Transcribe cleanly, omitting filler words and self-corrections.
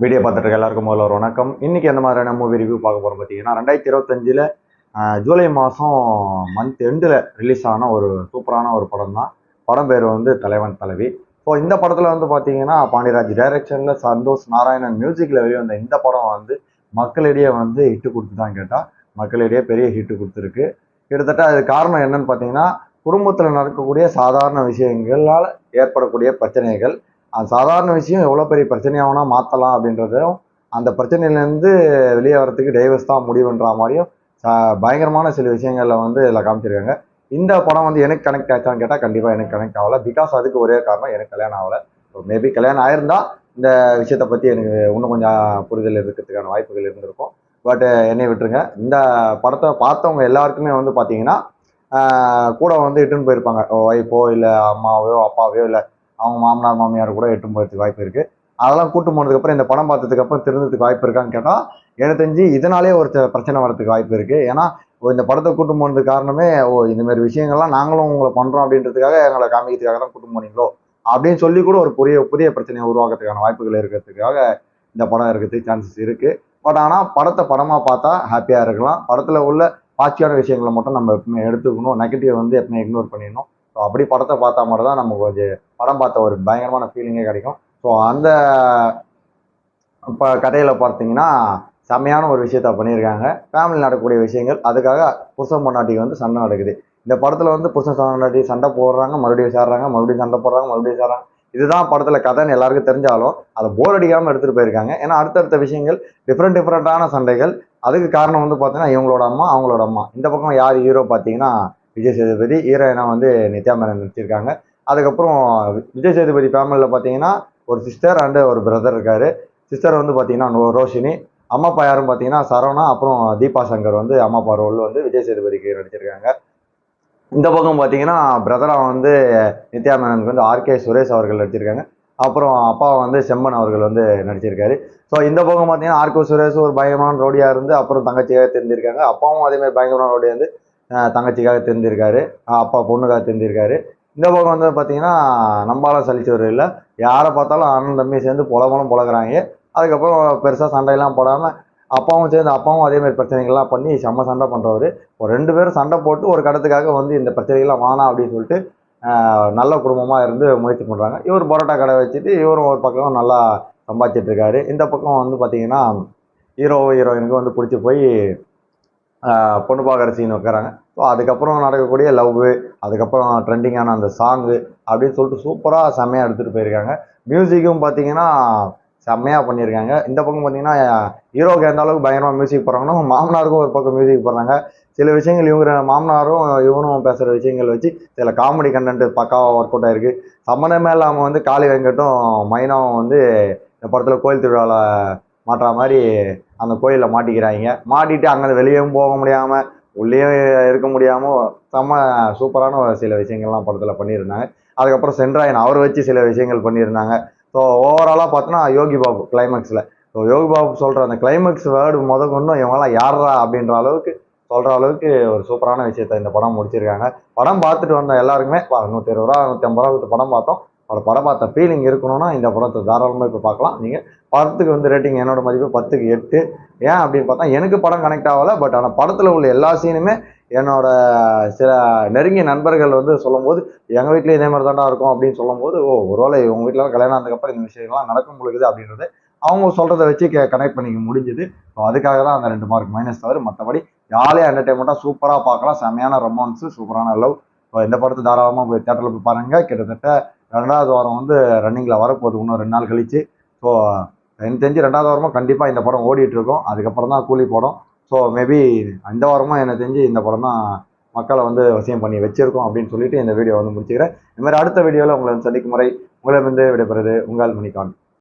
Video பார்த்துட்டு இருக்க எல்லாருக்கும் முதல்ல ஒரு வணக்கம். இன்னைக்கு எந்த மாதிரியான மூவி ரிவ்யூ பார்க்க போகிறோம் பார்த்தீங்கன்னா, 2025 ஜூலை மாதம் மந்த் எண்டில் ரிலீஸ் ஆன ஒரு சூப்பரான ஒரு படம் தான். படம் பேர் வந்து தலைவன் தலைவி. ஸோ இந்த படத்தில் வந்து பார்த்தீங்கன்னா, பாண்டியராஜ் டைரக்ஷனில் சந்தோஷ் நாராயணன் மியூசிக்கில் வெளிவந்த இந்த படம் வந்து மக்களிடையே வந்து ஹிட்டு கொடுத்து தான் கேட்டால் மக்களிடையே பெரிய ஹிட்டு கொடுத்துருக்கு. கிட்டத்தட்ட அது காரணம் என்னன்னு பார்த்தீங்கன்னா, குடும்பத்தில் நடக்கக்கூடிய சாதாரண விஷயங்களால் ஏற்படக்கூடிய பிரச்சனைகள், அது சாதாரண விஷயம் எவ்வளோ பெரிய பிரச்சனையாகனா மாற்றலாம் அப்படின்றதும், அந்த பிரச்சனையிலேருந்து வெளியே வரத்துக்கு டைவர்ஸ் தான் முடிவுன்ற மாதிரியும் பயங்கரமான சில விஷயங்களில் வந்து இதில் காமிச்சிருக்காங்க. இந்த படம் வந்து எனக்கு கனெக்ட் ஆச்சான்னு கேட்டால் கண்டிப்பாக எனக்கு கனெக்ட் ஆகலை. பிகாஸ் அதுக்கு ஒரே காரணம், எனக்கு கல்யாணம் ஆகலை. ஸோ மேபி கல்யாணம் ஆயிருந்தா இந்த விஷயத்தை பற்றி எனக்கு இன்னும் கொஞ்சம் புரிதல் இருக்கிறதுக்கான வாய்ப்புகள் இருந்திருக்கும். பட் என்னை விட்டுருங்க. இந்த படத்தை பார்த்தவங்க எல்லாருக்குமே வந்து பார்த்தீங்கன்னா கூட வந்து இட்டுன்னு போயிருப்பாங்க. ஒய்ஃபோ இல்லை அம்மாவையோ அப்பாவையோ இல்லை அவங்க மாமனார் மாமியார் கூட எட்டும் போகிறதுக்கு வாய்ப்பு இருக்குது. அதெல்லாம் கூட்டு போனதுக்கப்புறம் இந்த படம் பார்த்ததுக்கப்புறம் திருந்ததுக்கு வாய்ப்பு இருக்கான்னு கேட்டால் எனக்கு தெரிஞ்சு இதனாலே ஒரு பிரச்சனை வரதுக்கு வாய்ப்பு இருக்குது. ஏன்னா இந்த படத்தை கூட்டு போனதுக்கு காரணமே இந்தமாரி விஷயங்கள்லாம் நாங்களும் உங்களை பண்ணுறோம் அப்படின்றதுக்காக எங்களை காமிக்கிறதுக்காக தான் கூட்டு போனீங்களோ அப்படின்னு சொல்லி கூட ஒரு புதிய பிரச்சனையை உருவாக்குறதுக்கான வாய்ப்புகள் இருக்கிறதுக்காக இந்த படம் இருக்கிறதுக்கு சான்சஸ் இருக்குது. பட் ஆனால் படத்தை படமாக பார்த்தா ஹாப்பியாக இருக்கலாம். படத்தில் உள்ள பாசிட்டிவான விஷயங்களை மட்டும் நம்ம எப்பவுமே எடுத்துக்கணும். நெகட்டிவ் வந்து எப்பவுமே இக்னோர் பண்ணிடணும். ஸோ அப்படி படத்தை பார்த்தா மட்டும் தான் நமக்கு கொஞ்சம் படம் பார்த்த ஒரு பயங்கரமான ஃபீலிங்கே கிடைக்கும். ஸோ அந்த இப்போ கதையில் பார்த்தீங்கன்னா செம்மையான ஒரு விஷயத்த பண்ணியிருக்காங்க. ஃபேமிலி நடக்கக்கூடிய விஷயங்கள், அதுக்காக புருஷன் பொண்டாட்டிக்கு வந்து சண்டை நடக்குது. இந்த படத்தில் வந்து புருஷன் பொண்டாட்டி சண்டை போடுறாங்க, மறுபடியும் சேர்றாங்க, மறுபடியும் சண்டை போடுறாங்க, மறுபடியும் சேர்றாங்க. இதுதான் படத்தில் கதைன்னு எல்லாருக்கும் தெரிஞ்சாலும் அதை போர் அடிக்காமல் எடுத்துகிட்டு போயிருக்காங்க. ஏன்னா அடுத்தடுத்த விஷயங்கள் டிஃப்ரெண்ட்டான சண்டைகள். அதுக்கு காரணம் வந்து பார்த்தீங்கன்னா இவங்களோட அம்மா, அவங்களோட அம்மா. இந்த பக்கம் யார் ஹீரோ பார்த்தீங்கன்னா விஜய் சேதுபதி, ஹீரோயினா வந்து நித்யா மேனன் நடிச்சிருக்காங்க. அதுக்கப்புறம் விஜய் சேதுபதி ஃபேமிலியில் பார்த்தீங்கன்னா ஒரு சிஸ்டர் அண்டு ஒரு பிரதர் இருக்காரு. சிஸ்டர் வந்து பார்த்தீங்கன்னா ரோஷினி, அம்மா அப்பா யாரும் பார்த்தீங்கன்னா சரவணா, அப்புறம் தீபா சங்கர் வந்து அம்மா அப்பா ரோல் வந்து விஜய் சேதுபதிக்கு நடிச்சிருக்காங்க. இந்த பக்கம் பார்த்தீங்கன்னா பிரதரா வந்து நித்யா மேனனுக்கு வந்து ஆர்கே சுரேஷ் அவர்கள் நடிச்சிருக்காங்க. அப்புறம் அப்பா வந்து செம்மன் அவர்கள் வந்து நடிச்சிருக்காரு. ஸோ இந்த பக்கம் பார்த்தீங்கன்னா ஆர்கே சுரேஷ் ஒரு பயங்கரமான ரோடியா இருந்து அப்புறம் தங்கச்சியாக தெரிஞ்சிருக்காங்க. அப்பாவும் அதேமாதிரி பயங்கரமான ரோடியா இருந்து தங்கச்சிக்காக தெரிஞ்சிருக்காரு, அப்பா பொண்ணுக்காக தெரிஞ்சிருக்காரு. இந்த பக்கம் வந்து பார்த்தீங்கன்னா நம்பால சலிச்சவர் இல்லை, யாரை பார்த்தாலும் அண்ணன் தம்பி சேர்ந்து பொழகுறாங்க. அதுக்கப்புறம் பெருசாக சண்டையெல்லாம் போடாமல் அப்பாவும் அதேமாதிரி பிரச்சனைகள்லாம் பண்ணி செம்ம சண்டை பண்ணுறவர். ஒரு 2 பேரும் சண்டை போட்டு ஒரு கடத்துக்காக வந்து இந்த பிரச்சனைகள்லாம் வேணாம் அப்படின்னு சொல்லிட்டு நல்ல குடும்பமாக இருந்து முயற்சி பண்ணுறாங்க. இவர் பரோட்டா கடை வச்சுட்டு இவரும் ஒரு பக்கம் நல்லா சம்பாதிச்சிட்டு இருக்காரு. இந்த பக்கம் வந்து பார்த்தீங்கன்னா ஹீரோயினுக்கு வந்து பிடிச்சி போய் பொண்ணு பார்க்குற சீன் வைக்கிறாங்க. ஸோ அதுக்கப்புறம் நடக்கக்கூடிய லவ்வு, அதுக்கப்புறம் ட்ரெண்டிங்கான அந்த சாங்கு அப்படின்னு சொல்லிட்டு சூப்பராக செம்மையாக எடுத்துகிட்டு போயிருக்காங்க. மியூசிக்கும் பார்த்தீங்கன்னா செம்மையாக பண்ணியிருக்காங்க. இந்த பக்கம் பார்த்தீங்கன்னா ஹீரோக்கு எந்த அளவுக்கு பயங்கரமாக மியூசிக் போடுறாங்கன்னா மாமனாருக்கும் ஒரு பக்கம் மியூசிக் போடுறாங்க. சில விஷயங்கள் இவங்க மாமனாரும் இவனும் பேசுகிற விஷயங்கள் வச்சு சில காமெடி கண்டென்ட் பக்காவாக ஒர்க் அவுட் ஆயிருக்கு. சம்மந்தமே இல்லாமல் வந்து காளி வெங்கட்டும் மைனாவும் வந்து இந்த படத்தில் கோயில் திருவிழாவில் மாட்டுற மாதிரி அந்த கோயிலில் மாட்டிக்கிறாங்க. மாட்டிட்டு அங்கே வெளியேவும் போக முடியாமல் உள்ளேயும் இருக்க முடியாமல் செம்ம சூப்பரான சில விஷயங்கள்லாம் படத்தில் பண்ணியிருந்தாங்க. அதுக்கப்புறம் சென்ட்ராயன் அவர் வச்சு சில விஷயங்கள் பண்ணியிருந்தாங்க. ஸோ ஓவராலாக பார்த்தோன்னா யோகி பாபு கிளைமேக்ஸில், ஸோ யோகி பாபு சொல்கிற அந்த கிளைமேக்ஸ் வேர்டு கொண்டும் இவங்களாம் யாரா அப்படின்ற அளவுக்கு சொல்கிற அளவுக்கு ஒரு சூப்பரான விஷயத்த இந்த படம் முடிச்சிருக்காங்க. படம் பார்த்துட்டு வந்த எல்லாருக்குமே 120 ரூபா 150 ரூபா படம் பார்த்தோம். படம் பார்த்த ஃபீலிங் இருக்கணும்னா இந்த படத்தை தாராளமாக இப்போ பார்க்கலாம். நீங்கள் படத்துக்கு வந்து ரேட்டிங் என்னோட மதிப்பு 10க்கு 8. ஏன் அப்படின்னு பார்த்தா எனக்கு படம் கனெக்ட் ஆகலை. பட் ஆனால் படத்தில் உள்ள எல்லா சீனுமே என்னோட சில நெருங்கிய நண்பர்கள் வந்து சொல்லும்போது எங்கள் வீட்டில் இதே மாதிரி தாண்டா இருக்கும் அப்படின்னு சொல்லும்போது ஒருவேளை உங்கள் வீட்டில் கல்யாணம் ஆனதுக்கப்புறம் இந்த விஷயங்கள்லாம் நடக்கும் பொழுது அப்படின்றது அவங்க சொல்கிறத வச்சு கனெக்ட் பண்ணிக்க முடிஞ்சுது. ஸோ அதுக்காக தான் அந்த 2 மார்க் மைனஸ் தவிர மற்றபடி ஜாலியாக என்டர்டைன்மெண்ட்டாக சூப்பராக பார்க்கலாம். செம்மையான ரொமான்ஸு, சூப்பரான லவ். ஸோ இந்த படத்தை தாராளமாக போய் தேட்டரில் போய் பாருங்கள். கிட்டத்தட்ட 2வது வாரம் வந்து ரன்னிங்கில் வரப்போகுது இன்னும் 2 நாள் கழிச்சு. ஸோ எனக்கு தெரிஞ்சு 2வது வாரமும் கண்டிப்பாக இந்த படம் ஓடிட்டுருக்கோம். அதுக்கப்புறம் தான் கூலி படம். ஸோ மேபி இந்த வாரமும் எனக்கு தெரிஞ்சு இந்த படம் தான் மக்களை வந்து வசியம் பண்ணி வச்சிருக்கோம் அப்படின்னு சொல்லிட்டு இந்த வீடியோ வந்து முடிச்சுக்கிறேன். இந்த மாதிரி அடுத்த வீடியோவில் உங்களை சந்திக்கும் முறை உங்களிடமிருந்து விடைபெறுவது உங்கள் மணிகாந்த்.